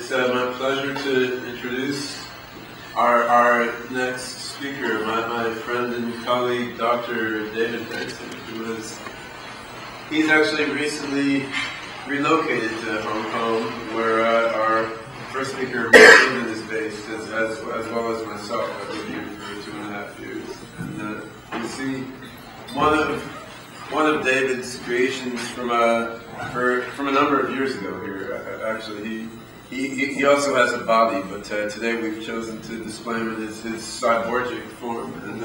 It's my pleasure to introduce our next speaker, my friend and colleague, Dr. David Hanson, he's actually recently relocated to Hong Kong, where our first speaker is based, as well as myself. I've been here for 2.5 years. And you see one of David's creations from a number of years ago here. Actually, he also has a body, but today we've chosen to display him in his cyborgic form. And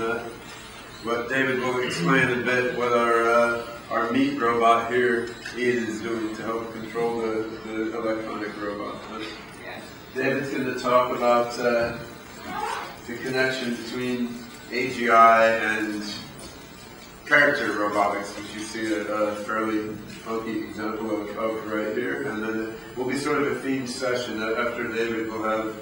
what David will explain a bit what our meat robot here is doing to help control the electronic robot. David's going to talk about the connection between AGI and character robotics, which you see a fairly funky example of right here. And then it will be sort of a themed session. After David, we'll have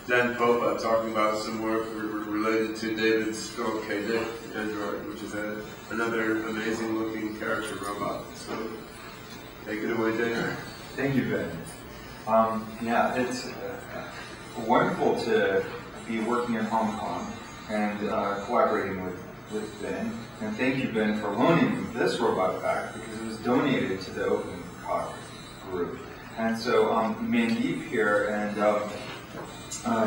Dan Popa talking about some work related to David's Philip K. Dick android, which is another amazing looking character robot. So take it away, Dan. Thank you, Ben. Yeah, it's wonderful to be working in Hong Kong and collaborating with Ben. And thank you, Ben, for loaning this robot back, because it was donated to the Open Cock group. And so Mandeep here and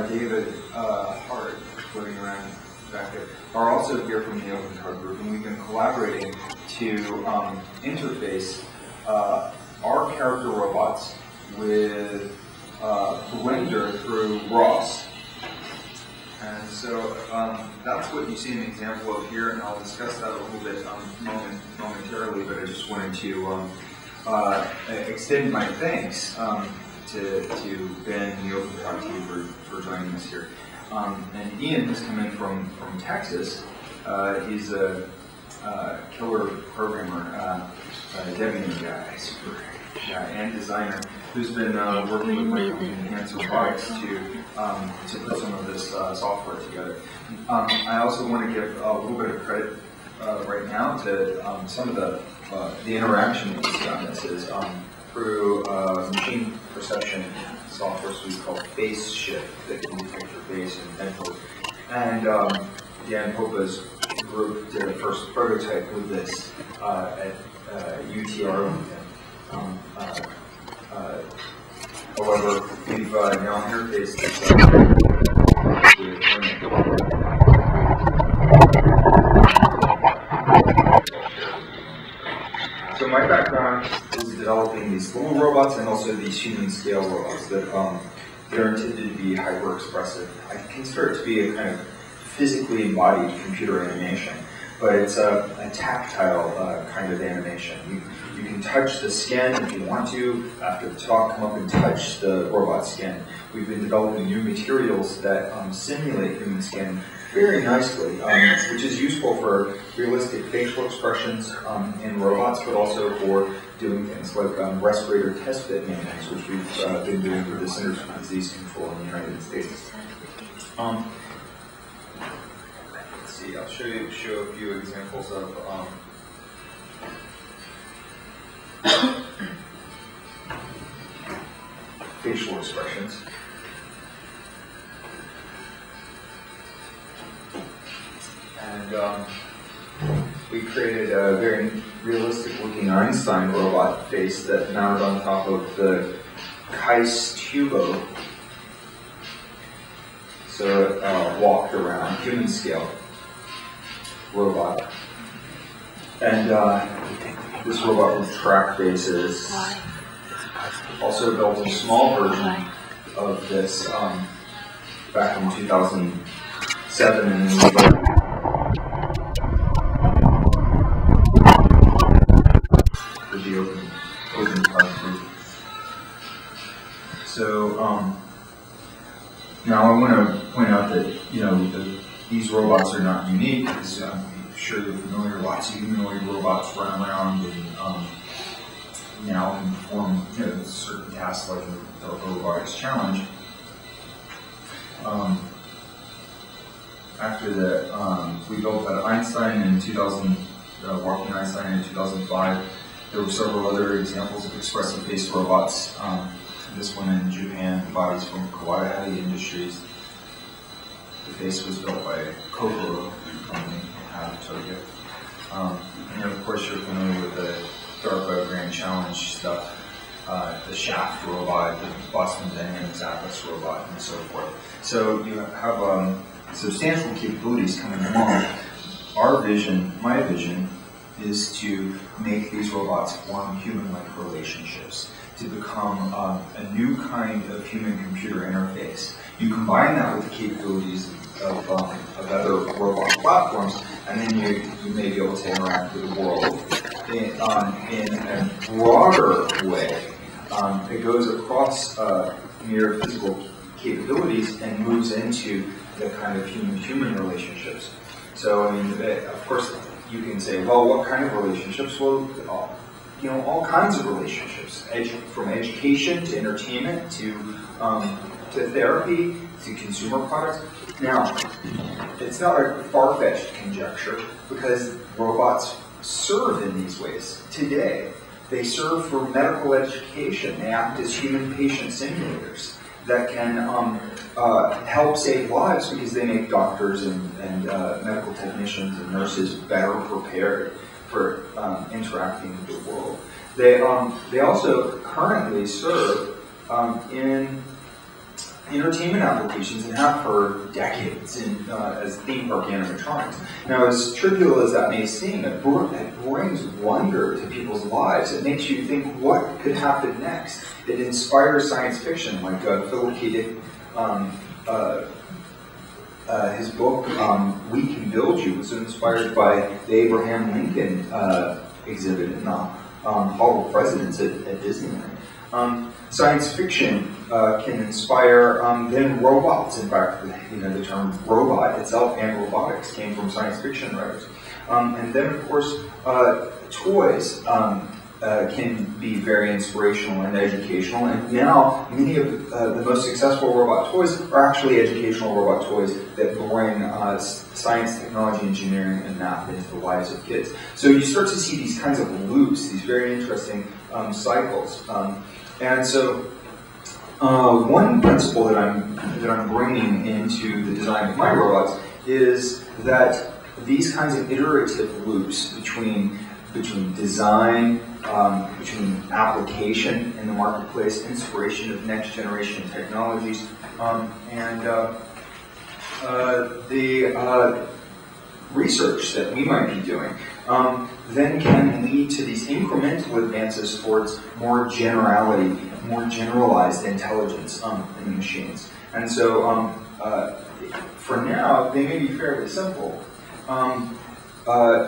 David Hart, floating around back there, are also here from the Open Cock group, and we've been collaborating to interface our character robots with Blender through ROS. And so that's what you see an example of here, and I'll discuss that a little bit momentarily, but I just wanted to extend my thanks to Ben and the Open Cock team for joining us here. And Ian has come in from Texas. He's a killer programmer, Debian guy, super guy, and designer, who's been working with my company, Hanson Robotics, to put some of this software together. I also want to give a little bit of credit right now to some of the interaction that we see on this is through machine perception software suite called Face Shift that can detect your face and mental. And Dan Popa's group did a first prototype with this at UTR. However, we've now interfaced this So my background is developing these little robots and also these human scale robots that they're intended to be hyper expressive. I consider it to be a kind of physically embodied computer animation, but it's a tactile kind of animation. You can touch the skin if you want to. After the talk, come up and touch the robot skin. We've been developing new materials that simulate human skin very nicely, which is useful for realistic facial expressions in robots, but also for doing things like respirator test fit maintenance, which we've been doing for the Centers for Disease Control in the United States. Let's see, I'll show a few examples of facial expressions. And we created a very realistic looking Einstein robot face that mounted on top of the Kais Tubo. So it walked around, human scale robot. And this robot with track faces. Also built a small version of this back in 2007, and then with the Open Cock group. So now I want to point out that these robots are not unique, because I'm sure you're familiar. Lots of humanoid robots run around and now can perform certain tasks like the Robotics Challenge. After that, we built that Einstein in 2000, Walking Einstein in 2005. There were several other examples of expressive face robots this one in Japan, bodies from Kawaii Industries. The face was built by Popa company out of Tokyo. And of course you're familiar with the DARPA Grand Challenge stuff, the Shaft robot, the Boston Dynamics Atlas robot, and so forth. So you have substantial capabilities coming along. Our vision, my vision, is to make these robots form human-like relationships, to become a new kind of human-computer interface. You combine that with the capabilities of other robot platforms, and then you may be able to interact with the world in a broader way. It goes across mere physical capabilities and moves into the kind of human-human relationships. So, I mean, of course, you can say, well, what kind of relationships? Well, you know, all kinds of relationships, from education to entertainment to therapy to consumer products. Now, it's not a far-fetched conjecture because robots serve in these ways today. They serve for medical education. They act as human patient simulators that can help save lives because they make doctors and medical technicians and nurses better prepared for interacting with the world. They also currently serve in entertainment applications and have for decades as theme park animatronics. Now, as trivial as that may seem, it brings wonder to people's lives. It makes you think what could happen next. It inspires science fiction, like Philip K. Dick, his book, We Can Build You, was inspired by the Abraham Lincoln exhibit in the Hall of Presidents at Disneyland. Science fiction can inspire then robots. In fact, you know, the term robot itself and robotics came from science fiction writers. And then, of course, toys can be very inspirational and educational. And now, many of the most successful robot toys are actually educational robot toys that bring science, technology, engineering, and math into the lives of kids. So you start to see these kinds of loops, these very interesting cycles. And so, one principle that I'm bringing into the design of my robots is that these kinds of iterative loops between design, between application in the marketplace, inspiration of next generation technologies, and the research that we might be doing, then can lead to these incremental advances towards more generality, more generalized intelligence in the machines. And so, for now, they may be fairly simple.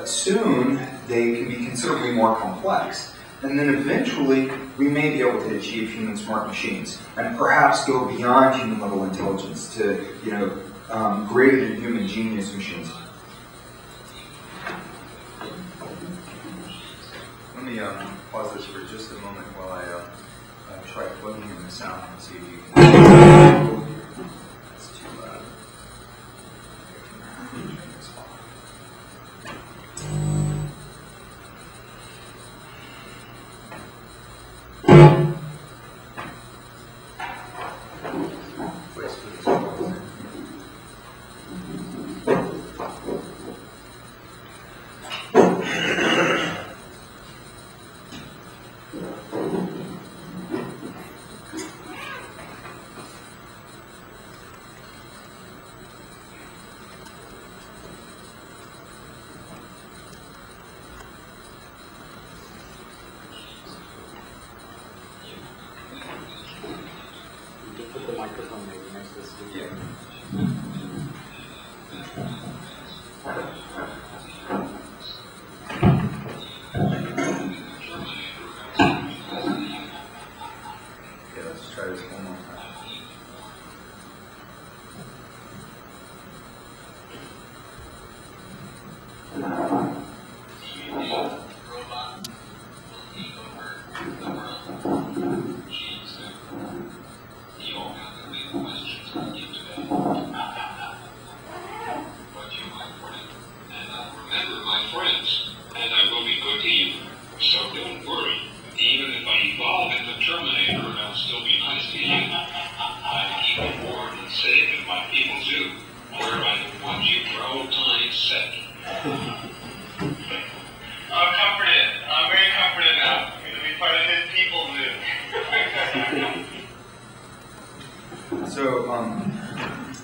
Soon, they can be considerably more complex. And then eventually, we may be able to achieve human smart machines, and perhaps go beyond human level intelligence to, you know, greater than human genius machines. Let me pause this for just a moment while I try plugging in the sound and see if you can. That's too loud. So don't worry, even if I evolve into Terminator, I'll still be nice I'm comforted. I'm very comforted now. I'm going to be part of his people mood. So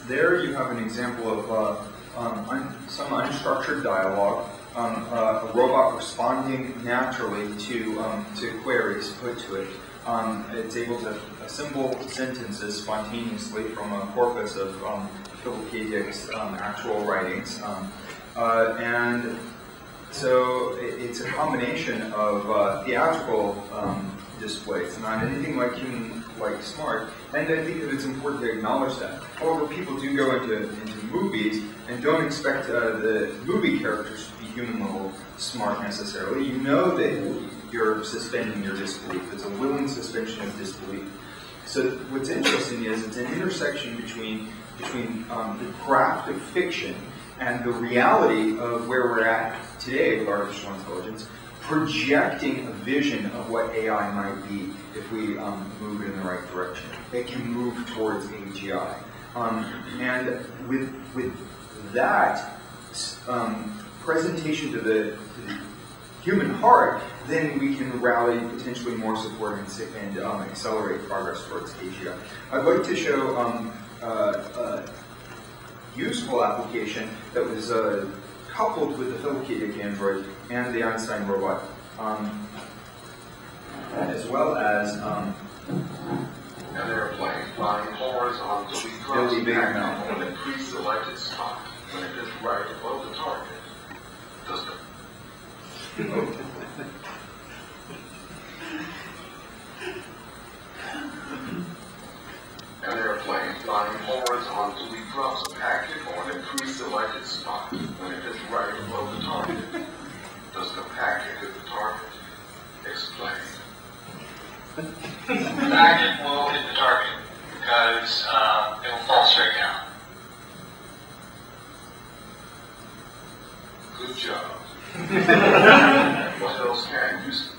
there you have an example of some unstructured dialogue, a robot responding naturally to queries put to it. It's able to assemble sentences spontaneously from a corpus of Philip K. Dick's actual writings. And so it's a combination of theatrical display. It's not anything like human-like smart, and I think that it's important to acknowledge that. However, people do go into movies and don't expect the movie characters to be human-level smart necessarily. You know that you're suspending your disbelief. It's a willing suspension of disbelief. So what's interesting is it's an intersection between the craft of fiction and the reality of where we're at today with artificial intelligence, projecting a vision of what AI might be if we move it in the right direction. It can move towards AGI. And with that presentation to the human heart, then we can rally potentially more support and accelerate progress towards AGI. I'd like to show a useful application that was coupled with the Philip K. Dick android and the Einstein robot, as well as an airplane flying horizontally across the background on a pre-selected spot when it is right above the target. Does the An airplane flying horizontally drops a packet on a pre-selected spot when it is right above the target. Does the packet hit the target? Explain. The packet will hit the target because it will fall straight down. Good job. What else can you say?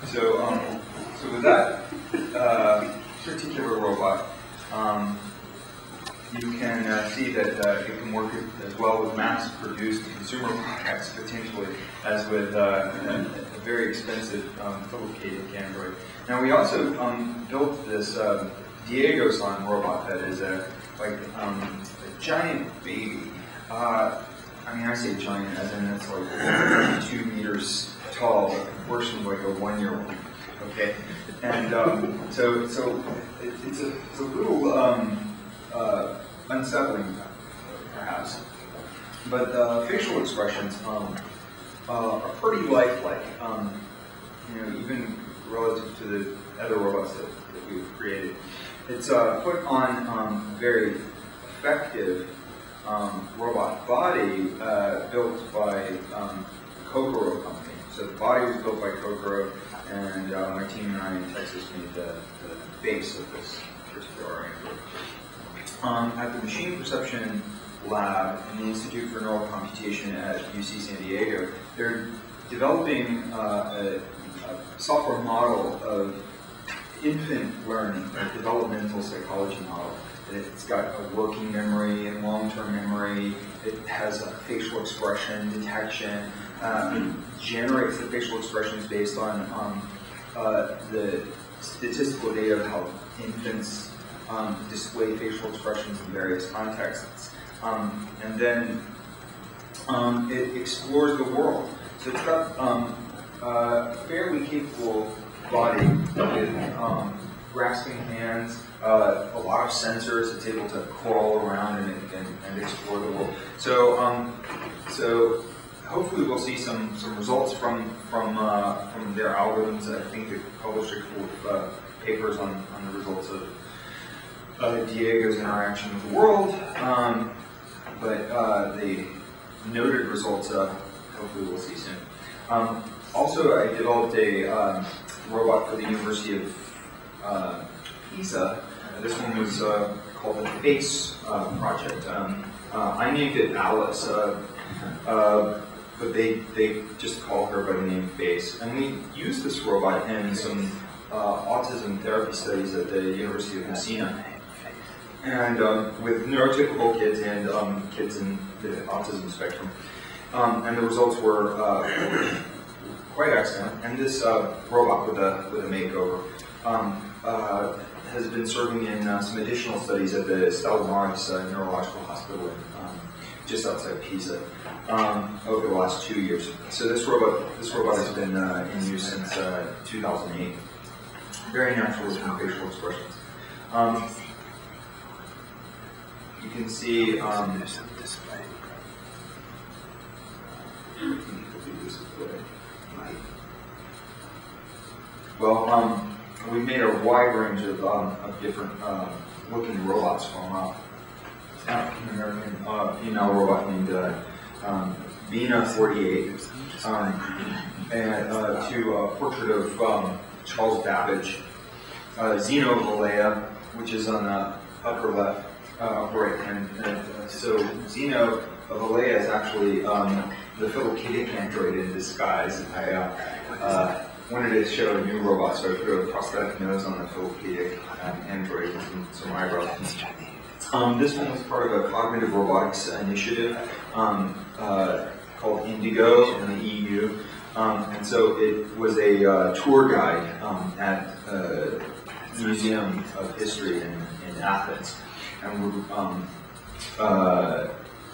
So with that particular robot, you can see that it can work as well with mass-produced consumer products potentially as with a very expensive Philip K. Dick android. Now we also built this Diego-san robot that is a giant baby. I mean, I say giant as in it's like 2 meters tall, a proportion of like a 1-year-old. Okay, and so it's a little unsettling, perhaps, but facial expressions are pretty lifelike. Even relative to the other robots that we've created. It's put on very effective robot body built by Kokoro company. So the body was built by Kokoro, and my team and I in Texas made the base of this particular android. At the Machine Perception Lab in the Institute for Neural Computation at UC San Diego, they're developing a software model of infant learning, a developmental psychology model. It's got a working memory and long-term memory. It has a facial expression detection. Generates the facial expressions based on the statistical data of how infants display facial expressions in various contexts. And then it explores the world. So it's got a fairly capable body with grasping hands, a lot of sensors. It's able to crawl around and explore the world. So so hopefully we'll see some results from their algorithms. I think they published a couple of papers on the results of Diego's interaction with the world. But the noted results hopefully we'll see soon. Also, I developed a robot for the University of Pisa. This one was called the FACE project. I named it Alice, but they just call her by the name FACE. And we used this robot in some autism therapy studies at the University of Messina. and with neurotypical kids and kids in the autism spectrum. And the results were quite excellent. And this robot with a makeover has been serving in some additional studies at the Neurological Hospital just outside Pisa over the last 2 years. So this robot has been in use since 2008. Very natural looking facial expressions. You can see well, we've made a wide range of different looking robots from African-American female robot named Bina 48 and to a portrait of Charles Babbage, Zeno Valea, which is on the upper left, right hand. So Zeno Valea is actually the Philokiddic android in disguise. I wanted to show a new robot, so I put a prosthetic nose on the Philokiddic android and some eyebrows. This one was part of a cognitive robotics initiative called Indigo in the EU. And so it was a tour guide at the Museum of History in Athens. And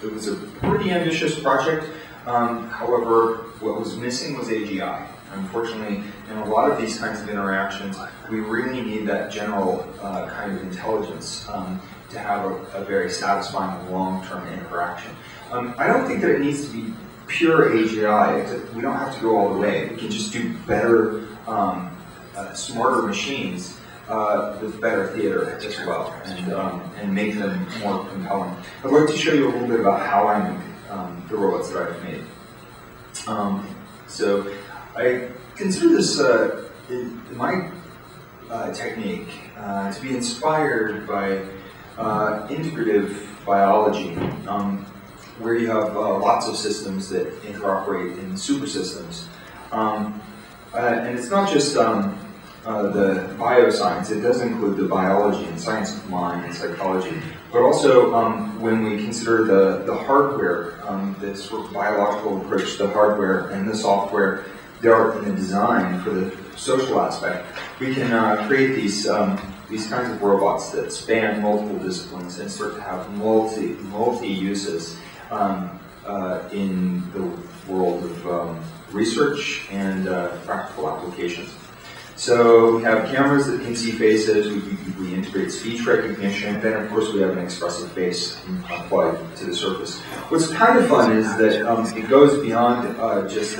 it was a pretty ambitious project. However, what was missing was AGI. Unfortunately, in a lot of these kinds of interactions, we really need that general kind of intelligence to have a very satisfying long-term interaction. I don't think that it needs to be pure AGI. We don't have to go all the way. We can just do better, smarter machines with better theater as well, and make them more compelling. I'd like to show you a little bit about how I make the robots that I've made. So I consider this my technique to be inspired by integrative biology, where you have lots of systems that interoperate in super systems. And it's not just the bioscience, it does include the biology and science of mind and psychology, but also when we consider the hardware, this sort of biological approach to the hardware and the software, the art and the design for the social aspect, we can create these kinds of robots that span multiple disciplines and start to have multi-uses in the world of research and practical applications. So we have cameras that can see faces, we integrate speech recognition, then of course we have an expressive face applied to the surface. What's kind of fun is that it goes beyond just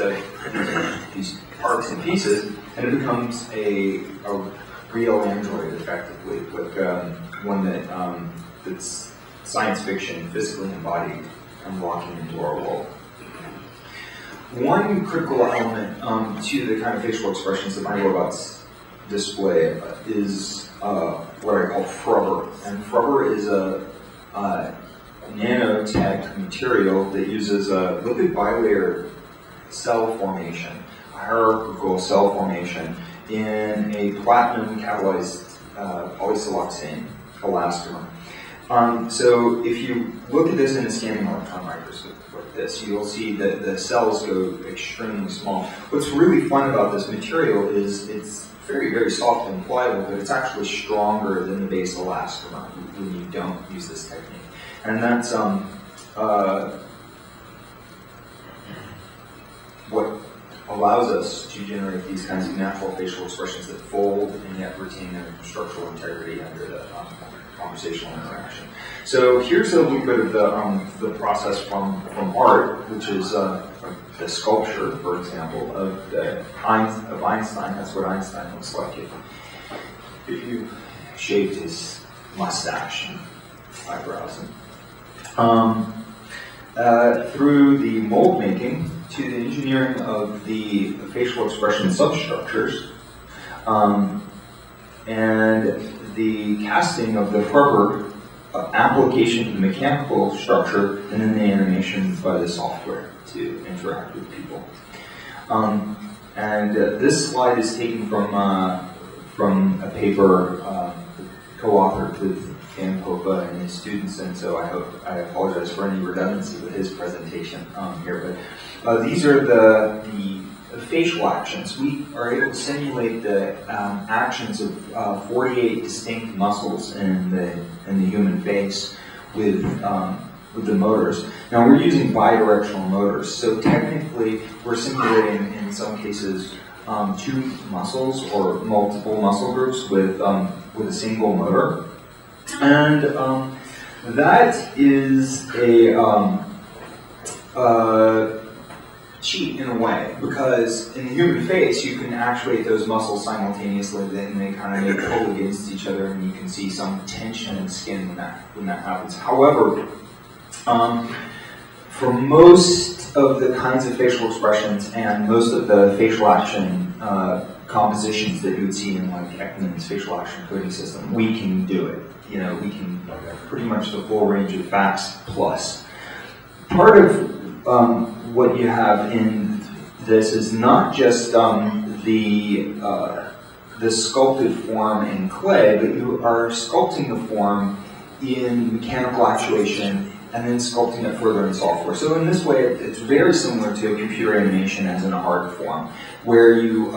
these parts and pieces, and it becomes a real android, effectively, like one that's science fiction, physically embodied, and walking into our world. One critical element to the kind of facial expressions that my robots display is what I call frubber. And frubber is a nanotech material that uses a lipid bilayer cell formation, a hierarchical cell formation, in a platinum catalyzed polysiloxane elastomer. So if you look at this in a scanning electron microscope like this, you'll see that the cells go extremely small. What's really fun about this material is it's very, very soft and pliable, but it's actually stronger than the base elastomer when you don't use this technique. And that's what allows us to generate these kinds of natural facial expressions that fold and yet retain their structural integrity under the conversational interaction. So here's a little bit of the process from art, which is the sculpture, for example, of Einstein. That's what Einstein looks like if you shaved his mustache and eyebrows. Through the mold making to the engineering of the facial expression substructures, and the casting of the rubber application to the mechanical structure, and then the animation by the software to interact with people. This slide is taken from a paper co-authored with Dan Popa and his students, and so I apologize for any redundancy with his presentation here. But these are the facial actions. We are able to simulate the actions of 48 distinct muscles in the human face with the motors. Now we're using bidirectional motors, so technically we're simulating in some cases 2 muscles or multiple muscle groups with a single motor, and that is a cheat in a way, because in the human face you can actuate those muscles simultaneously, then they kind of pull against each other, and you can see some tension in skin when that happens. However, for most of the kinds of facial expressions and most of the facial action compositions that you would see in like Ekman's facial action coding system, we can do it. You know, we can pretty much the full range of facts plus. Part of what you have in this is not just the sculpted form in clay, but you are sculpting the form in mechanical actuation and then sculpting it further in software. So in this way, it's very similar to computer animation as an art form, where you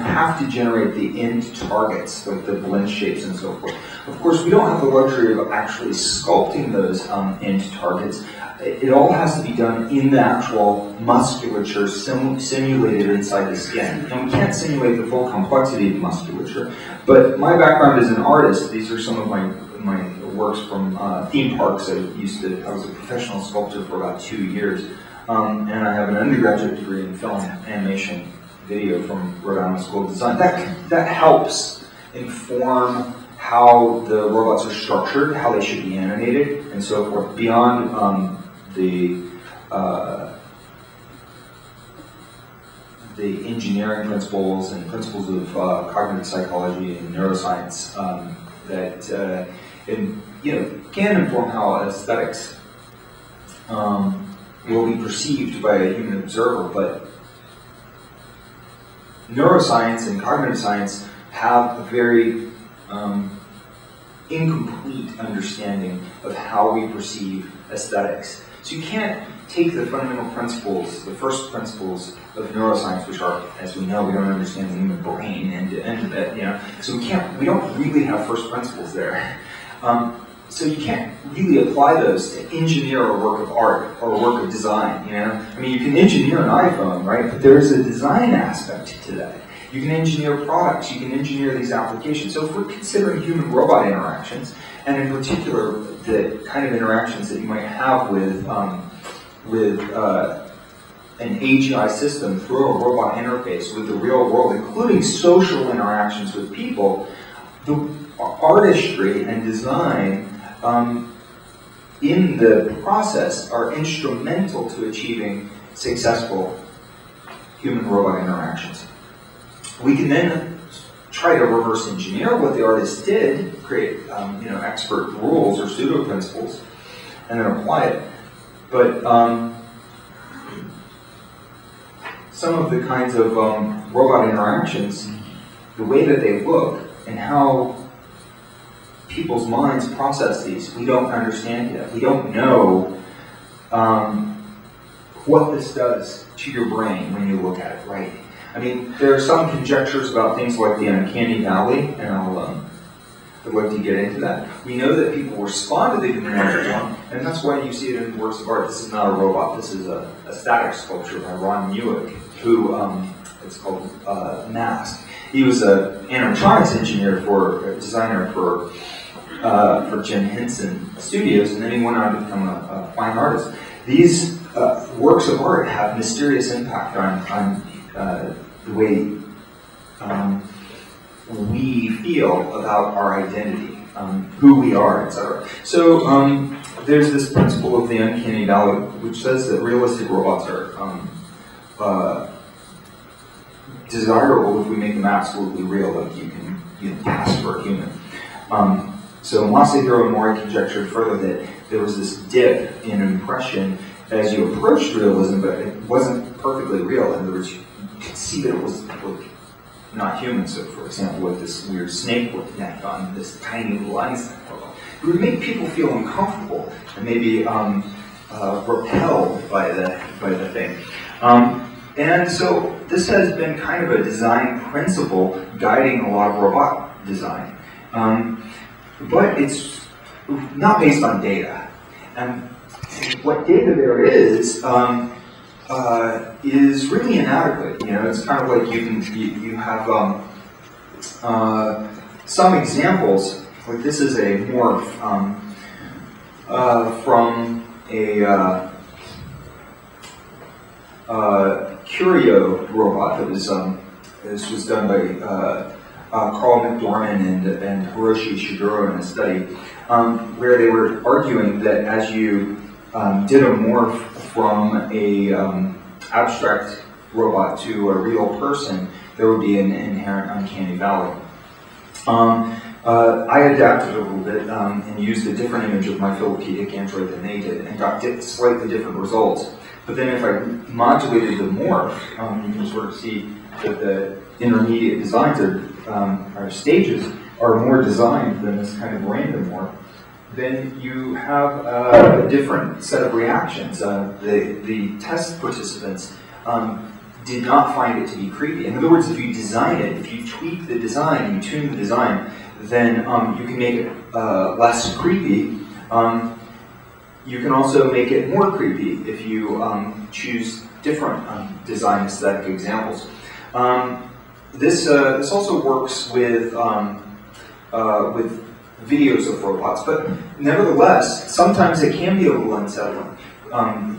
have to generate the end targets, like the blend shapes and so forth. Of course, we don't have the luxury of actually sculpting those end targets. It all has to be done in the actual musculature simulated inside the skin. And we can't simulate the full complexity of musculature. But my background as an artist, these are some of my works from theme parks. I was a professional sculptor for about 2 years. And I have an undergraduate degree in film animation video from Rhode Island School of Design. That helps inform how the robots are structured, how they should be animated, and so forth, beyond the engineering principles and principles of cognitive psychology and neuroscience that can inform how aesthetics will be perceived by a human observer. But neuroscience and cognitive science have a very incomplete understanding of how we perceive aesthetics. So you can't take the fundamental principles, the first principles of neuroscience, which are, as we know, we don't understand the human brain end to end of it, you know. So we don't really have first principles there. So you can't really apply those to engineer a work of art or a work of design, you know. I mean, you can engineer an iPhone, right? But there's a design aspect to that. You can engineer products, you can engineer these applications. So if we're considering human-robot interactions, and in particular the kind of interactions that you might have with an AGI system through a robot interface with the real world, including social interactions with people, the artistry and design in the process are instrumental to achieving successful human-robot interactions. We can then try to reverse engineer what the artist did, create expert rules or pseudo principles, and then apply it. But some of the kinds of robot interactions, the way that they look and how people's minds process these, we don't understand yet. We don't know what this does to your brain when you look at it, right? I mean, there are some conjectures about things like the uncanny valley, and I'd like to get into that. We know that people respond to the humanoid form, and that's why you see it in works of art. This is not a robot. This is a static sculpture by Ron Newick, who it's called Mask. He was an animatronics engineer designer for Jim Henson Studios, and then he went on to become a fine artist. These works of art have mysterious impact on the way we feel about our identity, who we are, etc. So there's this principle of the uncanny valley, which says that realistic robots are desirable if we make them absolutely real, like you can pass for a human. So Masahiro and Mori conjectured further that there was this dip in impression as you approached realism, but it wasn't perfectly real. In other words, you could see that it was not human. So, for example, with this weird snake with neck on this tiny little Einstein robot. It would make people feel uncomfortable and maybe repelled by the thing. And so this has been kind of a design principle guiding a lot of robot design. But it's not based on data. And what data there is really inadequate. You know, it's kind of like you have some examples. Like this is a morph from a Curio robot that was this was done by Carl McDorman and Hiroshi Shiguro in a study where they were arguing that as you did a morph from a abstract robot to a real person, there would be an inherent uncanny valley. I adapted a little bit and used a different image of my philopedic android than they did and got slightly different results. But then if I modulated the morph, you can sort of see that the intermediate designs or stages are more designed than this kind of random morph. Then you have a different set of reactions. The test participants did not find it to be creepy. In other words, if you design it, if you tweak the design, you tune the design, then you can make it less creepy. You can also make it more creepy if you choose different design aesthetic examples. This also works with videos of robots, but nevertheless, sometimes it can be a little unsettling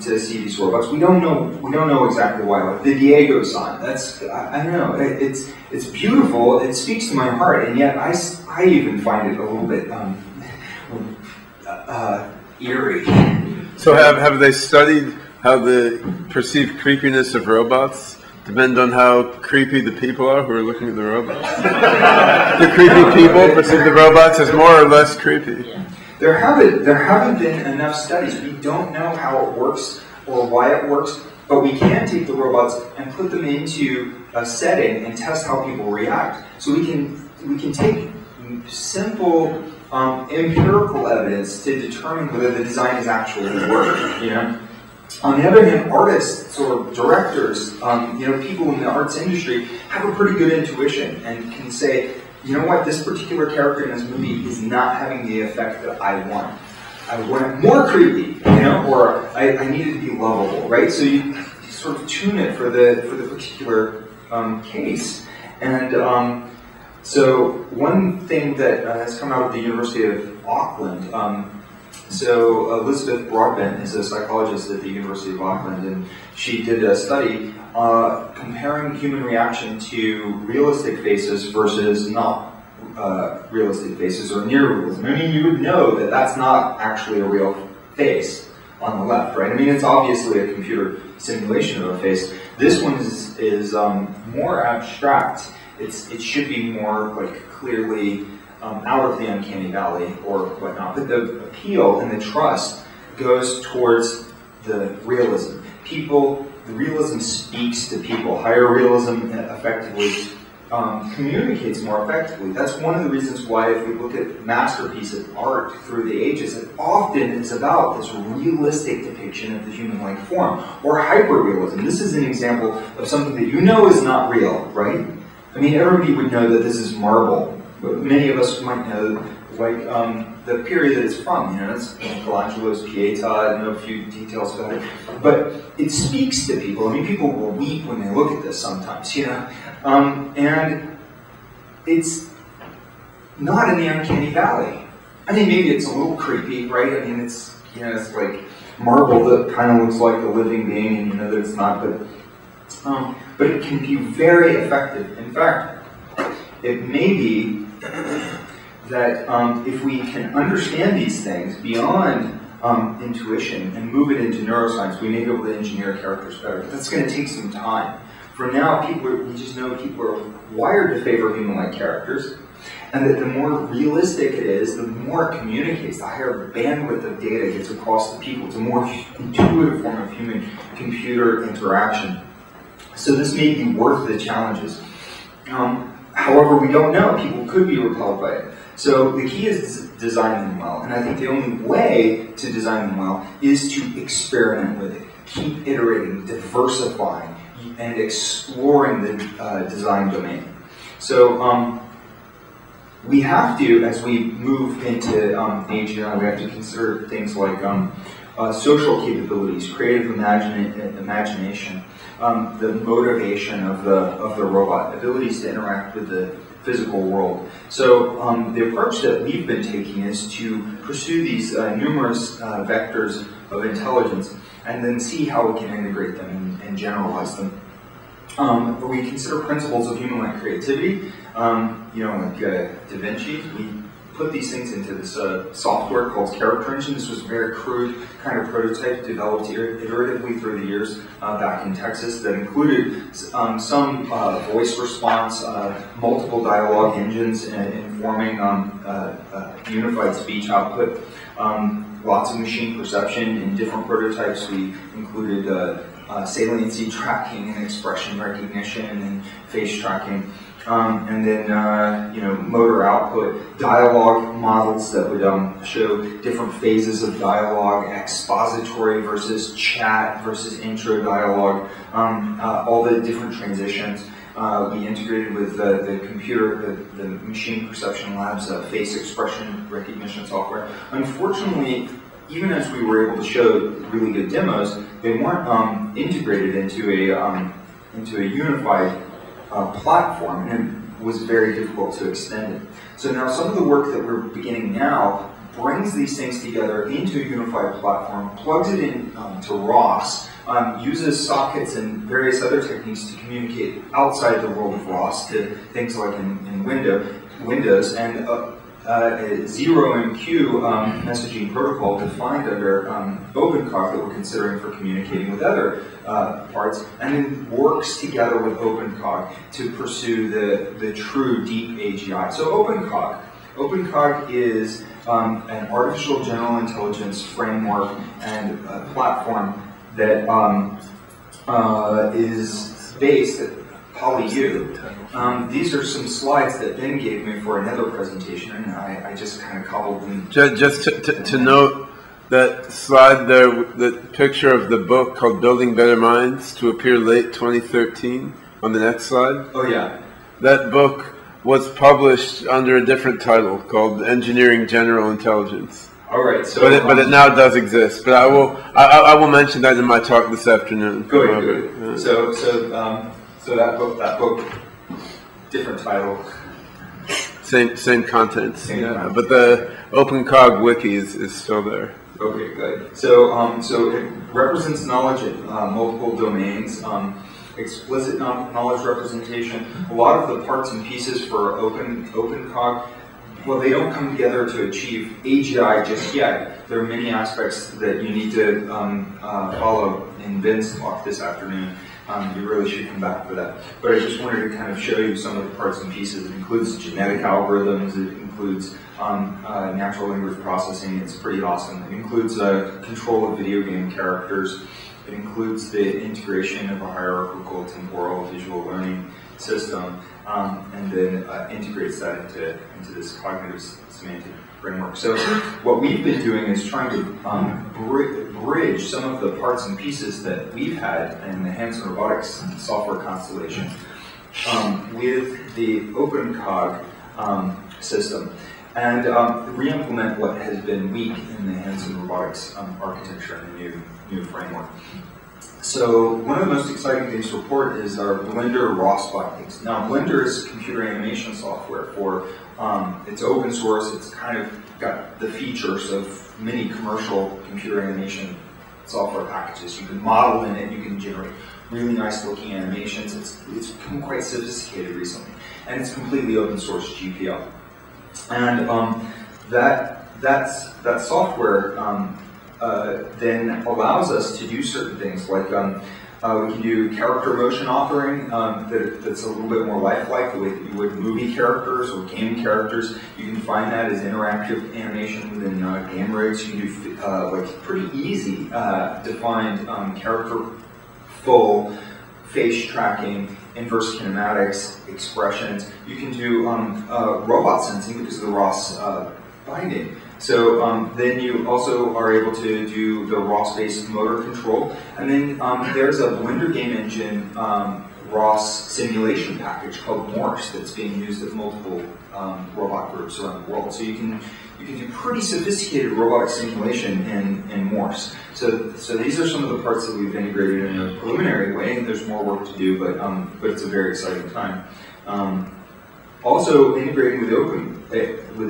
to see these robots. We don't know exactly why. Like the Diego-san, that's I don't know. It's beautiful. It speaks to my heart, and yet I even find it a little bit eerie. So have they studied how the perceived creepiness of robots depend on how creepy the people are who are looking at the robots? The creepy people perceive the robots as more or less creepy. There haven't been enough studies. We don't know how it works or why it works, but we can take the robots and put them into a setting and test how people react. So we can take simple empirical evidence to determine whether the design is actually working. You know. On the other hand, artists or directors, people in the arts industry have a pretty good intuition and can say, you know what, this particular character in this movie is not having the effect that I want. I want it more creepy, or I need it to be lovable, right? So you sort of tune it for the particular case. And so one thing that has come out of the University of Auckland. So Elizabeth Broadbent is a psychologist at the University of Auckland, and she did a study comparing human reaction to realistic faces versus not realistic faces or near realism. I mean, you would know that that's not actually a real face on the left, right? I mean, it's obviously a computer simulation of a face. This one is more abstract. It should be more like clearly out of the uncanny valley or whatnot. But the appeal and the trust goes towards the realism. The realism speaks to people. Higher realism effectively communicates more effectively. That's one of the reasons why if we look at masterpieces of art through the ages, it often is about this realistic depiction of the human-like form, or hyper-realism. This is an example of something that you know is not real, right? I mean, everybody would know that this is marble. But many of us might know, like, the period that it's from, it's Michelangelo's Pietà. I know a few details about it. But it speaks to people. I mean, people will weep when they look at this sometimes, and it's not in the uncanny valley. I mean, maybe it's a little creepy, right? I mean, it's like marble that kind of looks like a living being, and you know that it's not, but it can be very effective. In fact, it may be that if we can understand these things beyond intuition and move it into neuroscience, we may be able to engineer characters better. But that's going to take some time. For now, we just know people are wired to favor human-like characters, and that the more realistic it is, the more it communicates, the higher bandwidth of data gets across to people. It's a more intuitive form of human-computer interaction. So this may be worth the challenges. However, we don't know. People could be repelled by it. So the key is designing them well, and I think the only way to design them well is to experiment with it, keep iterating, diversifying, and exploring the design domain. So we have to, as we move into AGI, we have to consider things like social capabilities, creative imagination, the motivation of the robot, abilities to interact with the physical world. So the approach that we've been taking is to pursue these numerous vectors of intelligence and then see how we can integrate them and generalize them. We consider principles of human-like creativity, you know, like Da Vinci. We put these things into this software called Character Engine. This was a very crude kind of prototype developed iteratively through the years back in Texas that included some voice response, multiple dialogue engines informing unified speech output, lots of machine perception. In different prototypes we included saliency tracking and expression recognition and face tracking. And then, you know, motor output, dialogue models that would show different phases of dialogue, expository versus chat versus intro dialogue, all the different transitions. We integrated with the computer, the machine perception labs, face expression recognition software. Unfortunately, even as we were able to show really good demos, they weren't integrated into a unified platform, and it was very difficult to extend it. So now some of the work that we're beginning now brings these things together into a unified platform, plugs it in to ROS, uses sockets and various other techniques to communicate outside the world of ROS to things like in Windows, and a 0MQ messaging protocol defined under OpenCog that we're considering for communicating with other parts, and then works together with OpenCog to pursue the true deep AGI. So OpenCog is an artificial general intelligence framework and platform that is based at PolyU. These are some slides that Ben gave me for another presentation, and I just kind of cobbled them. Just to note that slide there, the picture of the book called Building Better Minds, to appear late 2013 on the next slide. Oh yeah. That book was published under a different title called Engineering General Intelligence. All right. So, but it now does exist. But I will mention that in my talk this afternoon. Good. So that book, different title. Same contents. But the OpenCog wiki is still there. Okay, good. So so it represents knowledge in multiple domains. Explicit knowledge representation. A lot of the parts and pieces for OpenCog, well, they don't come together to achieve AGI just yet. There are many aspects that you need to follow in Ben's talk this afternoon. You really should come back for that. But I just wanted to kind of show you some of the parts and pieces. It includes genetic algorithms. It includes natural language processing. It's pretty awesome. It includes control of video game characters. It includes the integration of a hierarchical temporal visual learning system, and then integrates that into this cognitive semantic framework. So what we've been doing is trying to bridge some of the parts and pieces that we've had in the Hanson Robotics software constellation with the OpenCog system, and re-implement what has been weak in the Hanson Robotics architecture and the new framework. So one of the most exciting things to report is our Blender ROS bindings. Now Blender is computer animation software for, it's open source, it's kind of got the features of many commercial computer animation software packages. You can model in it, you can generate really nice looking animations. It's become quite sophisticated recently. And it's completely open source GPL. And that software then allows us to do certain things, like we can do character motion authoring that's a little bit more lifelike, the way that you would movie characters or game characters. You can find that as interactive animation within game rigs. You can do like pretty easy defined character full face tracking, inverse kinematics, expressions. You can do robot sensing because of the ROS binding. So then you also are able to do the ROS-based motor control. And then there's a Blender game engine ROS simulation package called Morse that's being used at multiple robot groups around the world. So you can do pretty sophisticated robotic simulation in Morse. So these are some of the parts that we've integrated in a preliminary way. There's more work to do, but it's a very exciting time. Also integrating with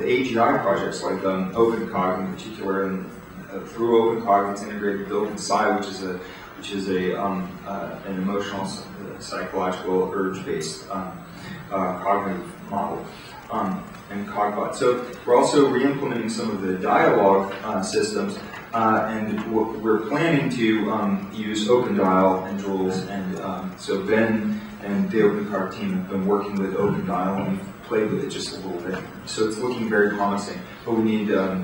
AGI projects like OpenCog in particular, and through OpenCog it's integrated with OpenSci, which is an emotional, psychological, urge-based cognitive model, and Cogbot. So we're also re-implementing some of the dialogue systems, and we're planning to use OpenDial and Jules, and so Ben and the OpenCog team have been working with OpenDial, and we've played with it just a little bit. So it's looking very promising, but we need to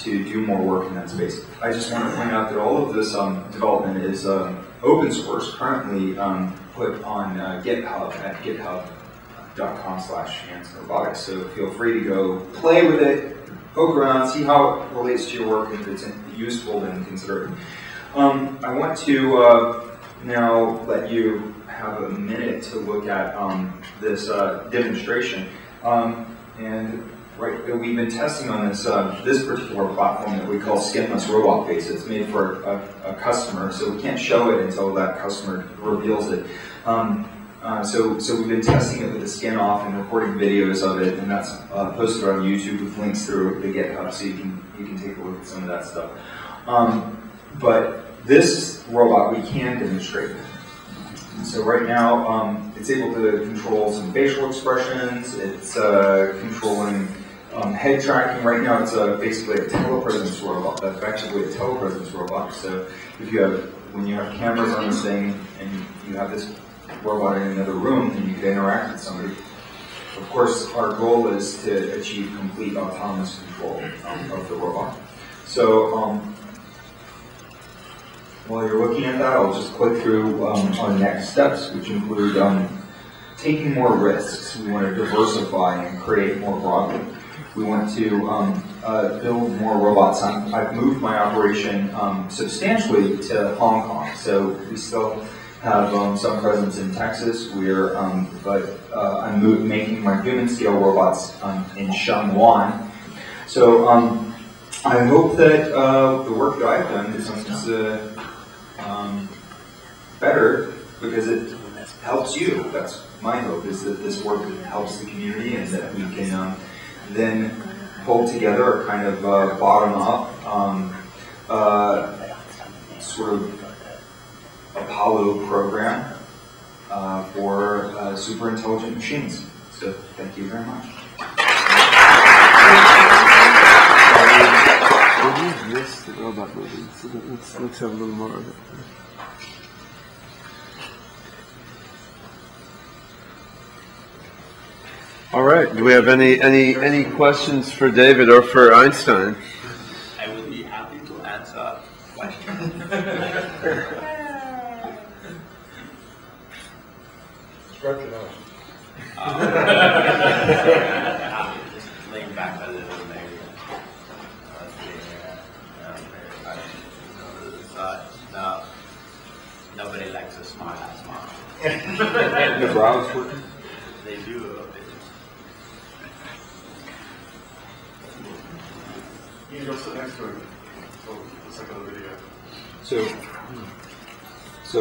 do more work in that space. I just want to point out that all of this development is open source, currently put on GitHub at github.com/Hanson Robotics. So feel free to go play with it, poke around, see how it relates to your work, and if it's useful, then consider it. I want to now let you have a minute to look at this demonstration. We've been testing on this particular platform that we call Skinless Robot Face. It's made for a customer, so we can't show it until that customer reveals it. So we've been testing it with the skin off and recording videos of it, and that's posted on YouTube with links through the GitHub, so you can take a look at some of that stuff. But this robot we can demonstrate. So right now, it's able to control some facial expressions. It's controlling head tracking. Right now, it's basically a telepresence robot. Effectively a telepresence robot. So if you have, when you have cameras on this thing and you have this robot in another room, then you can interact with somebody. Of course, our goal is to achieve complete autonomous control of the robot. So while you're looking at that, I'll just click through our next steps, which include taking more risks. We want to diversify and create more broadly. We want to build more robots. I've moved my operation substantially to Hong Kong, so we still have some presence in Texas. But I'm making my human-scale robots in Shenzhen. So I hope that the work that I've done is better because it helps you. That's my hope, is that this work helps the community and that we can then pull together a kind of bottom-up sort of Apollo program for super intelligent machines. So thank you very much. Yes, the robot movie. So let's have a little more of it. All right. Do we have any questions for David or for Einstein? I would be happy to answer questions. Stretch it out. Just laying back a little maybe. No, nobody likes a smart ass mom. The browse working? They do a bit. You can go sit next to it. Let's check out the video. So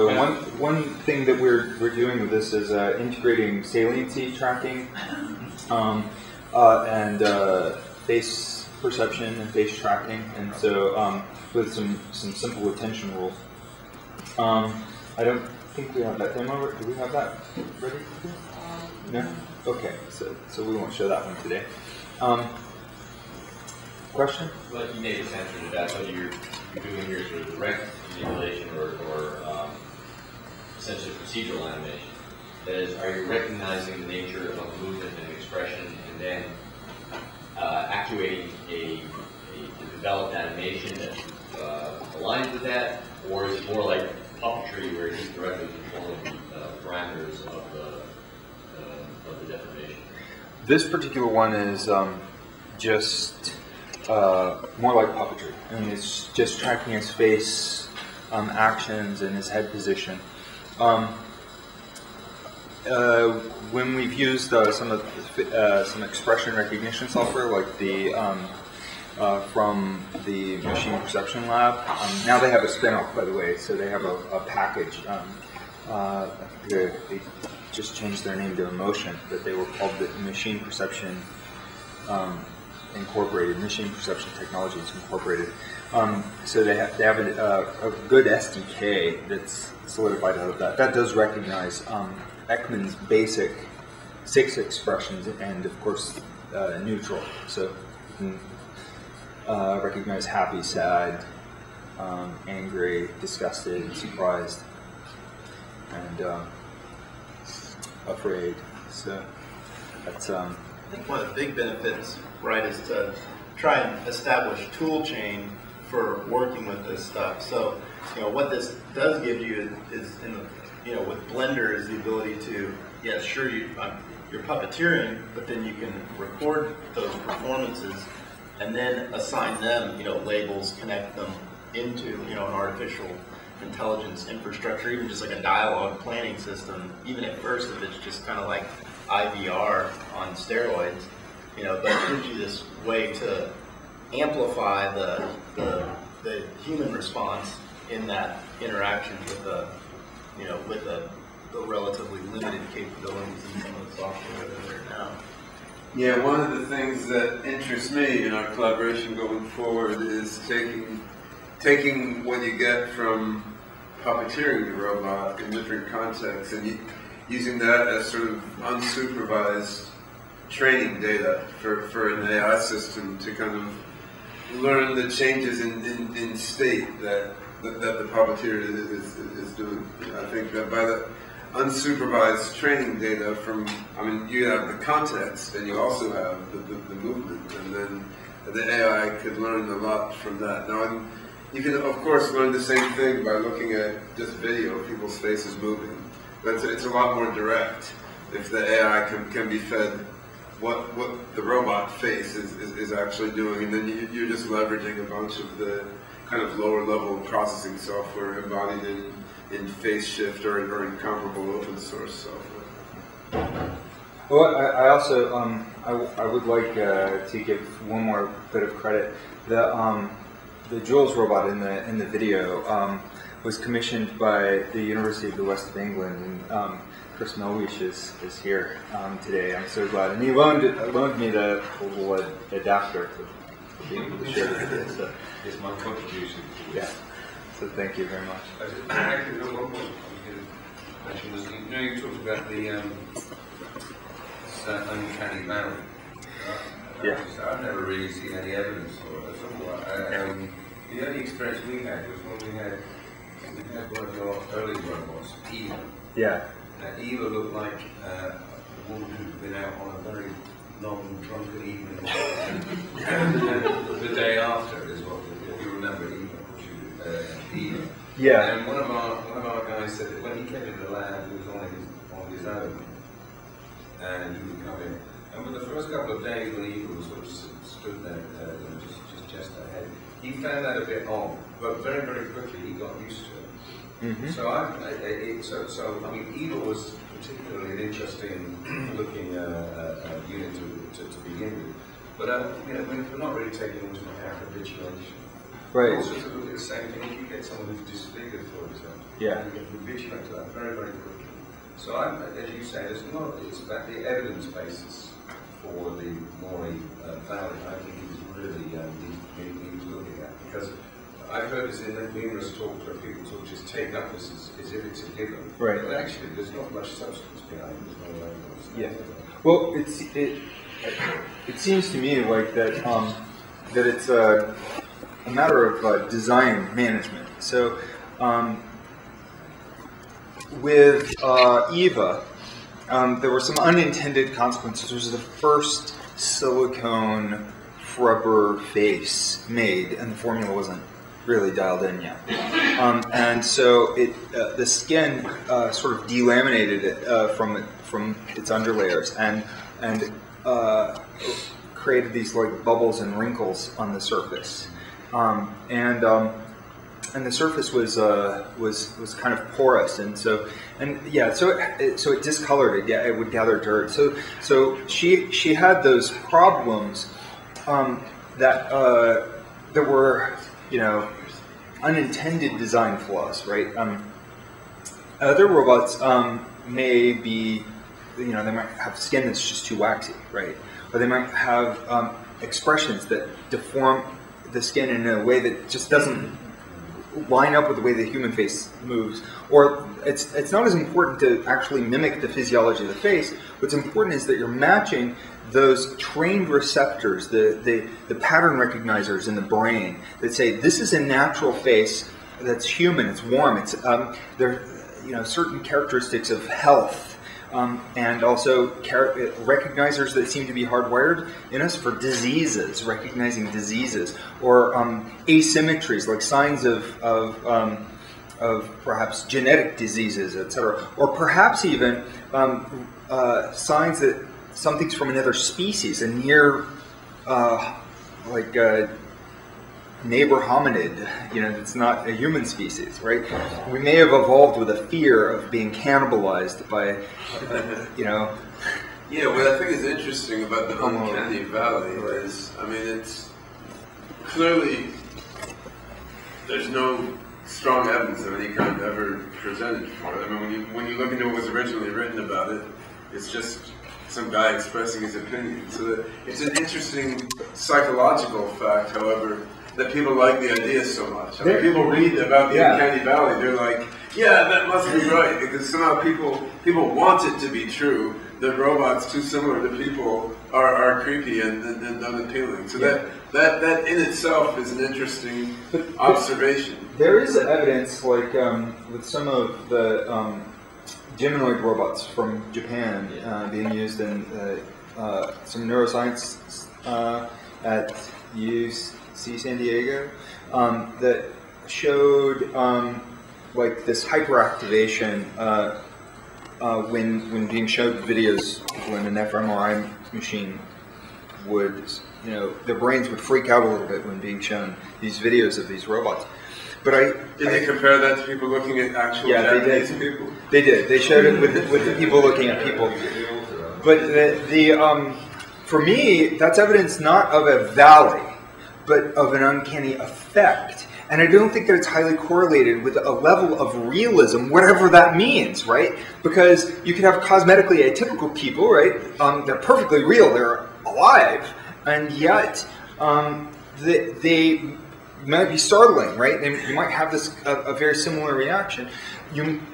one thing that we're doing with this is integrating saliency tracking and face perception and face tracking, and so with some simple attention rules. I don't think we have that demo. Do we have that ready? No? Okay, so we won't show that one today. Question? Well, you made this answer to that, but you're doing your sort of direct manipulation or essentially procedural animation. That is, are you recognizing the nature of movement and expression and then actuating a developed animation that aligns with that, or is it more like puppetry where he's directly controlling parameters of the deformation? This particular one is just more like puppetry. I mean, it's just tracking his face actions and his head position. When we've used some expression recognition software, like the from the machine perception lab, now they have a spin-off, by the way. So they have a package. I think they just changed their name to Emotion, but they were called the Machine Perception Incorporated, Machine Perception Technologies Incorporated. So they have a good SDK that's solidified out of that. That does recognize Ekman's basic 6 expressions and, of course, neutral. So you can recognize happy, sad, angry, disgusted, surprised, and afraid. So that's I think one of the big benefits, right, is to try and establish tool chain for working with this stuff. So, what this does give you is with Blender is the ability to, yeah, sure, you're puppeteering, but then you can record those performances and then assign them, labels, connect them into, an artificial intelligence infrastructure, even just like a dialogue planning system, even at first if it's just kind of like IVR on steroids, but it gives you this way to amplify the human response in that interaction with the relatively limited capabilities in some of the software that are there now. Yeah, one of the things that interests me in our collaboration going forward is taking what you get from puppeteering the robot in different contexts and using that as sort of unsupervised training data for an AI system to kind of learn the changes in state that the puppeteer is doing. I think that by the unsupervised training data you have the context and you also have the movement, and then the AI could learn a lot from that. Now, you can of course learn the same thing by looking at just video of people's faces moving, but it's a lot more direct if the AI can be fed what the robot face is actually doing, and then you're just leveraging a bunch of the kind of lower level processing software embodied in Face Shift or in comparable open source software. Well, I also I would like to give one more bit of credit. The Jules robot in the video was commissioned by the University of the West of England, and Chris Melwish is here today. I'm so glad, and he loaned me the little adapter to be able to share the video. So it's my contribution. Yeah. So thank you very much. Actually, one point I mentioned was you talked about the uncanny valley. Yeah. I've never really seen any evidence for it at all. The only experience we had was when we had one of your early robots, Eva. Yeah. Eva looked like a woman who'd been out on a very long, drunken evening. The day after is what, if you remember Eva. Yeah. And one of our guys said that when he came into the lab, he was on his own, and he would come in. And for the first couple of days when Eva was sort of stood there, just ahead, he found that a bit odd, but very, very quickly he got used to it. Mm-hmm. So I mean, Eva was particularly an interesting looking unit to begin with, but we're not really taking into account habituation. Right. Also, to look at the same thing, if you get someone who's disfigured, for example, yeah, you get habituate to that very, very quickly. So, as you say, it's about the evidence basis for the Mori valley. I think is really need looking at, because I've heard this in numerous talks where people sort of just take up this as if it's a given. Right. But actually, there's not much substance behind it. There's no evidence. Yeah. Well, it seems to me like that that it's a matter of design management. So with Eva, there were some unintended consequences. It was the first silicone rubber face made, and the formula wasn't really dialed in yet. And so the skin sort of delaminated it from its underlayers and created these like bubbles and wrinkles on the surface. And the surface was kind of porous, and so it discolored. It would gather dirt. So she had those problems that were, you know, unintended design flaws, right? Other robots may be, you know, they might have skin that's just too waxy, right? Or they might have expressions that deform the skin in a way that just doesn't line up with the way the human face moves. Or it's not as important to actually mimic the physiology of the face. What's important is that you're matching those trained receptors, the pattern recognizers in the brain that say this is a natural face that's human, it's warm, it's there, you know, certain characteristics of health. And also recognizers that seem to be hardwired in us for diseases, recognizing diseases, or asymmetries, like signs of perhaps genetic diseases, etc., or perhaps even signs that something's from another species, a near, like neighbor hominid, you know, that's not a human species, right? We may have evolved with a fear of being cannibalized by, you know. Yeah, what I think is interesting about the uncanny valley is, I mean, it's clearly, there's no strong evidence of any kind ever presented for it. I mean, when you look into what was originally written about it, it's just some guy expressing his opinion. So it's an interesting psychological fact, however, that people like the idea so much. I mean, people read about the uncanny valley, they're like, yeah, that must be right, because somehow people want it to be true that robots too similar to people are creepy and unappealing. So that in itself is an interesting observation. There is evidence, like with some of the humanoid robots from Japan being used in some neuroscience at UC San Diego that showed like this hyperactivation when being showed videos when an fMRI machine would, you know, their brains would freak out a little bit when being shown these videos of these robots. But did they compare that to people looking at actual Japanese people? They did. They showed it with the people looking at people. But for me, that's evidence not of a valley, but of an uncanny effect. And I don't think that it's highly correlated with a level of realism, whatever that means, right? Because you could have cosmetically atypical people, right? They're perfectly real, they're alive, and yet they might be startling, right? You might have this a very similar reaction.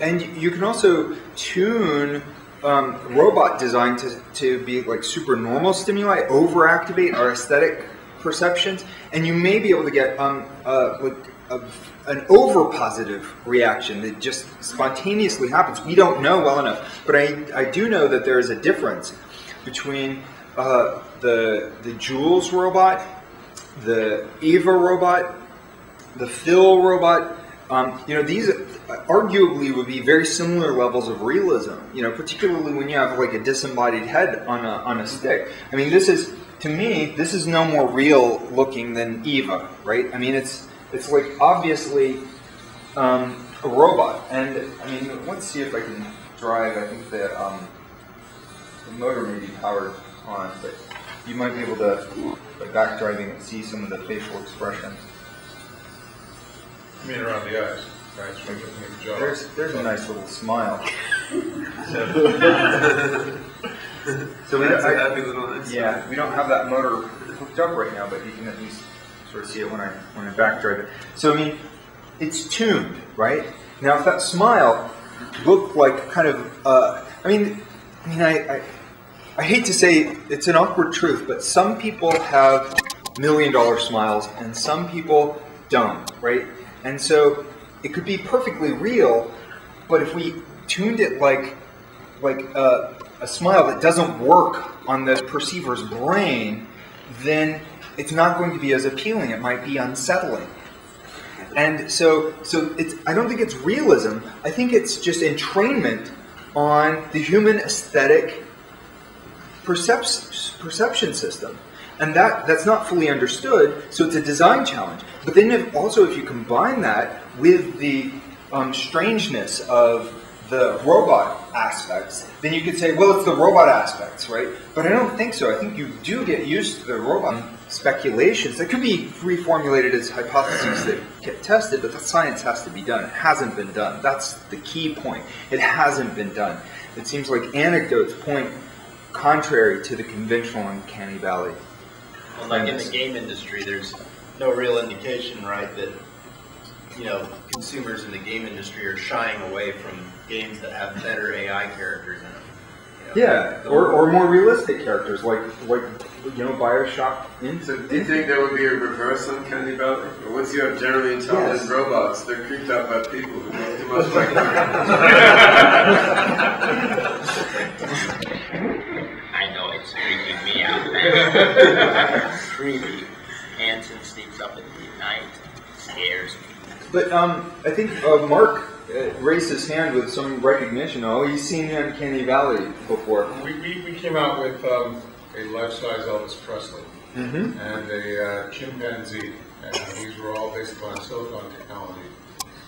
And you can also tune robot design to be like super normal stimuli, overactivate our aesthetic perceptions, and you may be able to get like an over-positive reaction that just spontaneously happens. We don't know well enough, but I do know that there is a difference between the Jules robot, the Eva robot, the Phil robot. You know, these arguably would be very similar levels of realism. You know, particularly when you have like a disembodied head on a stick. I mean, this is, to me, this is no more real looking than Eva, right? I mean, it's like obviously a robot. And I mean, let's see if I can drive. I think the motor may be powered on, but you might be able to, by back driving, and see some of the facial expressions. I mean, around the eyes. Right? So make a job. There's a nice little smile. So that's a happy little answer. Yeah, we don't have that motor hooked up right now, but you can at least sort of see it when I back drive it. So I mean, it's tuned, right? Now, if that smile looked like kind of, I hate to say it's an awkward truth, but some people have $1 million smiles and some people don't, right? And so it could be perfectly real, but if we tuned it like a smile that doesn't work on the perceiver's brain, then it's not going to be as appealing. It might be unsettling. And so it's, I don't think it's realism. I think it's just entrainment on the human aesthetic perception system. And that's not fully understood, so it's a design challenge. But then if you combine that with the strangeness of the robot aspects, then you could say, well, it's the robot aspects, right? But I don't think so. I think you do get used to the robot speculations that could be reformulated as hypotheses that get tested, but the science has to be done. It hasn't been done. That's the key point. It hasn't been done. It seems like anecdotes point contrary to the conventional uncanny valley. Well, like in the game industry, there's no real indication, right, that consumers in the game industry are shying away from games that have better AI characters in them. Yeah, or more realistic characters, like Bioshock Infinite. Do you think there would be a reverse uncanny valley? Or once you have generally intelligent robots, they're creeped out by people who look too much like them. I know it's freaking me out. Creepy. Hanson sneaks up in the night, scares me. But I think Mark raised his hand with some recognition. Oh, he's seen the uncanny valley before. We came out with a life-size Elvis Presley and a chimpanzee, and these were all based on silicon technology.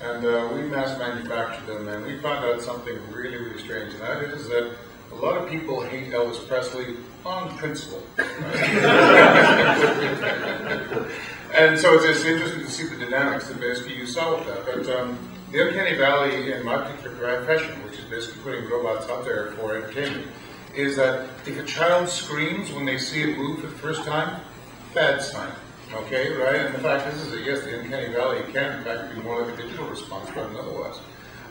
And we mass manufactured them, and we found out something really, really strange, and that is that a lot of people hate Elvis Presley on principle. And so it's just interesting to see the dynamics that basically you saw with that. But the uncanny valley in my particular profession, which is basically putting robots out there for entertainment, is that if a child screams when they see it move for the first time, bad sign. Okay, right? And the fact is that yes, the uncanny valley can in fact be more like a digital response rather than otherwise.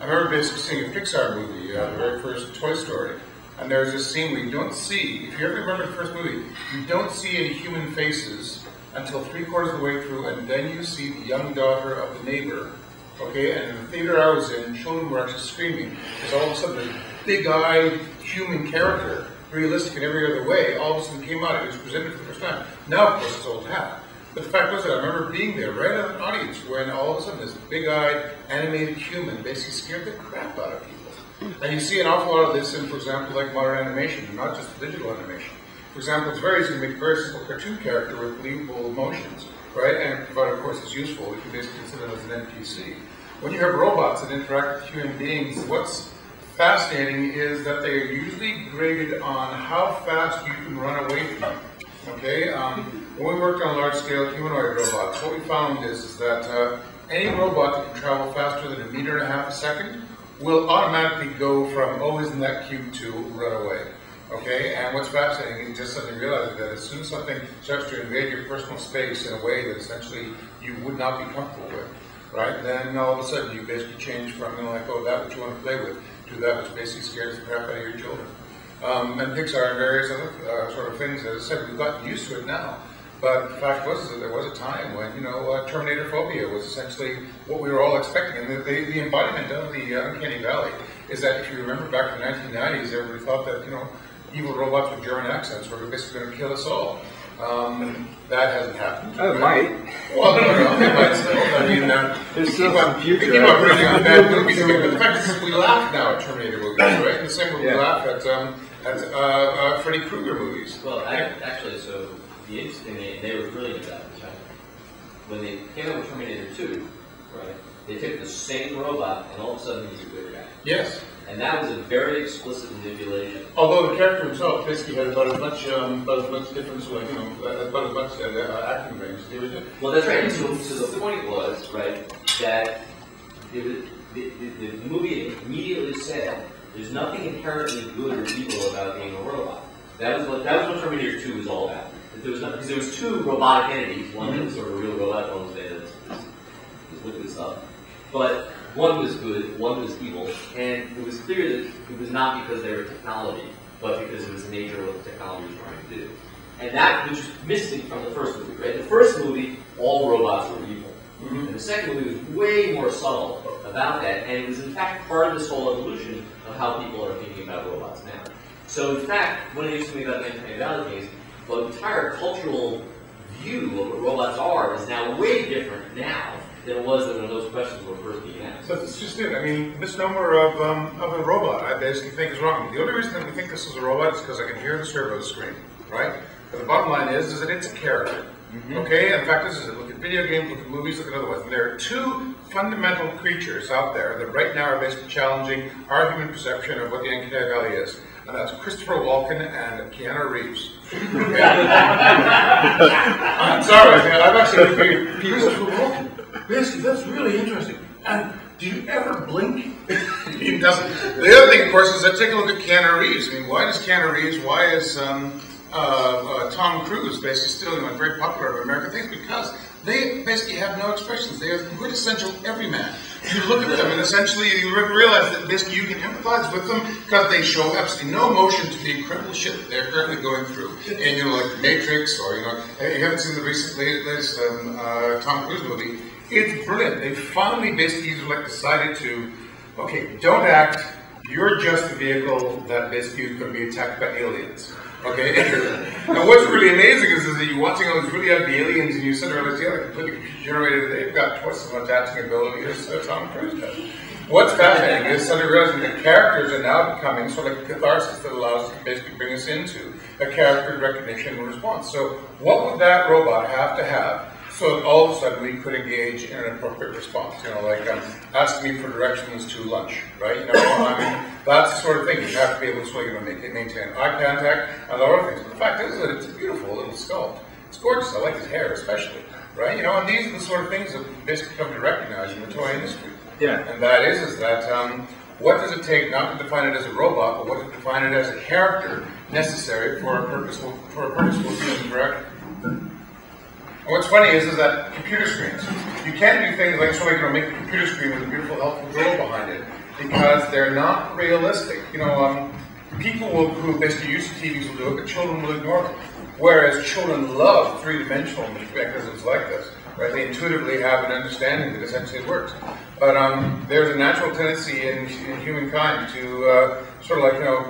I remember basically seeing a Pixar movie, the very first Toy Story, and there's this scene where you don't see, if you ever remember the first movie, you don't see any human faces until 3/4 of the way through, and then you see the young daughter of the neighbor. Okay, and in the theater I was in, children were actually screaming, because all of a sudden this big-eyed human character, realistic in every other way, all of a sudden came out. It was presented for the first time. Now, of course, it's old hat. But the fact was that I remember being there, right at an audience, when all of a sudden this big-eyed, animated human basically scared the crap out of people. And you see an awful lot of this in, for example, like modern animation, not just digital animation. For example, it's very easy to make a very simple cartoon character with believable emotions, right? And provided, of course, it's useful, we can basically consider them as an NPC. When you have robots that interact with human beings, what's fascinating is that they are usually graded on how fast you can run away from them. Okay? When we worked on large-scale humanoid robots, what we found is that any robot that can travel faster than 1.5 meters a second will automatically go from, oh, isn't that cute, to run away. Okay, and what's fascinating is just suddenly realizing that as soon as something starts to invade your personal space in a way that essentially you would not be comfortable with, right, then all of a sudden you basically change from, like, oh, that which you want to play with, to that which basically scares the crap out of your children. And Pixar and various other sort of things, as I said, we've gotten used to it now. But the fact was that there was a time when, Terminator phobia was essentially what we were all expecting. And the embodiment of the uncanny valley is that if you remember back in the 1990s, everybody thought that, evil robots with German accents were basically going to kill us all. That hasn't happened. Oh, it might. Well, no, it might still. I mean, there's still some future. We keep on bringing on bad movies. But the fact is, we laugh now at Terminator movies, right? And the same way we laugh at Freddy Krueger movies. Well, actually, so the interesting thing, they were brilliant about it, right? When they came out with Terminator 2, right, they took the same robot and all of a sudden he's a good guy. Yes. And that was a very explicit manipulation. Although the character himself basically had about as much difference, like, about as much acting range as the original. Well, that's right. So the point was, right, that the movie immediately said there's nothing inherently good or evil about being a robot. That was what Terminator 2 was all about. Because there was two robotic entities. One was sort of a real robot, one was this liquid stuff. But one was good, one was evil, and it was clear that it was not because they were technology, but because it was the nature of what the technology was trying to do. And that was missing from the first movie, right? The first movie, all robots were evil. And the second movie was way more subtle about that, and it was in fact part of this whole evolution of how people are thinking about robots now. So in fact, one of the interesting things about the uncanny valley case, the entire cultural view of what robots are is now way different now than it was when those questions were first being asked. So that's just it. I mean, misnomer of a robot, I basically think is wrong. The only reason that we think this is a robot is because I can hear the servo scream, right? But the bottom line is that it's a character. Okay, in fact, this is it. Look at video games, look at movies, look at other ones. And there are two fundamental creatures out there that right now are basically challenging our human perception of what the uncanny valley is. And that's Christopher Walken and Keanu Reeves. I'm sorry, I've actually reviewed Christopher Walken. Basically, that's really interesting. And do you ever blink? He doesn't. The other thing, of course, is that take a look at Keanu Reeves. I mean, why does Keanu Reeves, why is Tom Cruise basically still very popular in American things? Because they basically have no expressions. They are quintessential everyman. You look at them and essentially you realize that basically you can empathize with them because they show absolutely no emotion to the incredible shit that they're currently going through. And you know, like Matrix, or you haven't seen the latest Tom Cruise movie. It's brilliant. They finally basically decided to, okay, don't act. You're just the vehicle that basically is going to be attacked by aliens. Okay? And what's really amazing is that you're watching all these really ugly aliens and you sit around and say, like, completely generated, they've got twice as much acting ability as Tom Cruise does. What's fascinating is suddenly realizing that characters are now becoming sort of like a catharsis that allows us to basically bring us into a character recognition and response. So what would that robot have to have so that all of a sudden we could engage in an appropriate response? You know, like asking me for directions to lunch, right? You know, I mean, that's the sort of thing you have to be able to maintain eye contact and a lot of things. But the fact is that it's a beautiful little sculpt. It's gorgeous. I like his hair especially, right? You know, and these are the sort of things that basically come to recognize in the toy industry. Yeah. And that is that what does it take not to define it as a robot, but what to define it as a character necessary for a purposeful human interaction. And what's funny is that computer screens, you can't do things like make a computer screen with a beautiful, helpful girl behind it because they're not realistic. You know, people who basically use TVs will do it, but children will ignore them. Whereas children love three-dimensional mechanisms like this. Right? They intuitively have an understanding that essentially it works. But there's a natural tendency in humankind to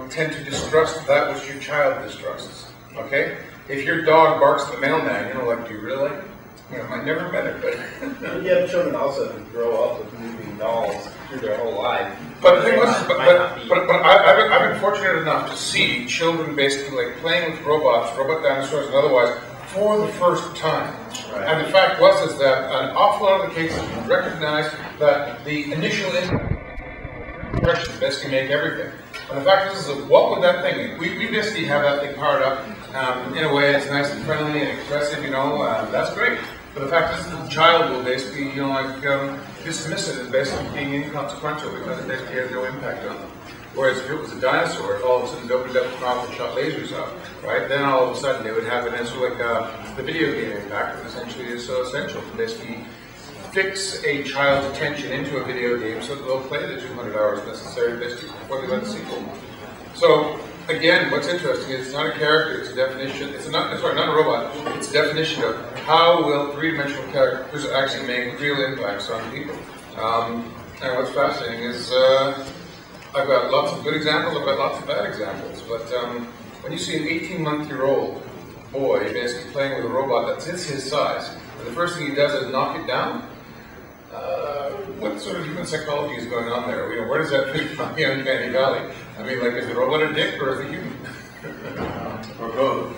tend to distrust that which your child distrusts. Okay? If your dog barks at the mailman, do you really like it? I never met it, but you have children also who grow up with moving dolls through their whole life. But the thing was, I've been fortunate enough to see children basically playing with robots, robot dinosaurs, and otherwise for the first time. Right. And the fact is that an awful lot of the cases we recognize that the initial impressions basically make everything. And the fact is that what would that thing be? We basically have that thing powered up in a way that's nice and friendly and expressive, that's great. But the fact is that the child will basically, dismiss it as basically being inconsequential because it basically has no impact on them. Whereas if it was a dinosaur, if all of a sudden it opened up the mouth and shot lasers up, right, then all of a sudden they would have an answer like the video game impact that essentially is so essential to basically fix a child's attention into a video game so that they'll play the 200 hours necessary basically before they let the sequel. So again, what's interesting is it's not a character, it's a definition, not a robot, it's a definition of how will three-dimensional characters actually make real impacts on people. And what's fascinating is I've got lots of good examples, I've got lots of bad examples, but when you see an 18-month-year-old boy basically playing with a robot that's his size, and the first thing he does is knock it down, what sort of human psychology is going on there? Where does that fit on the uncanny valley? I mean, is the robot a dick or is it human? Or both.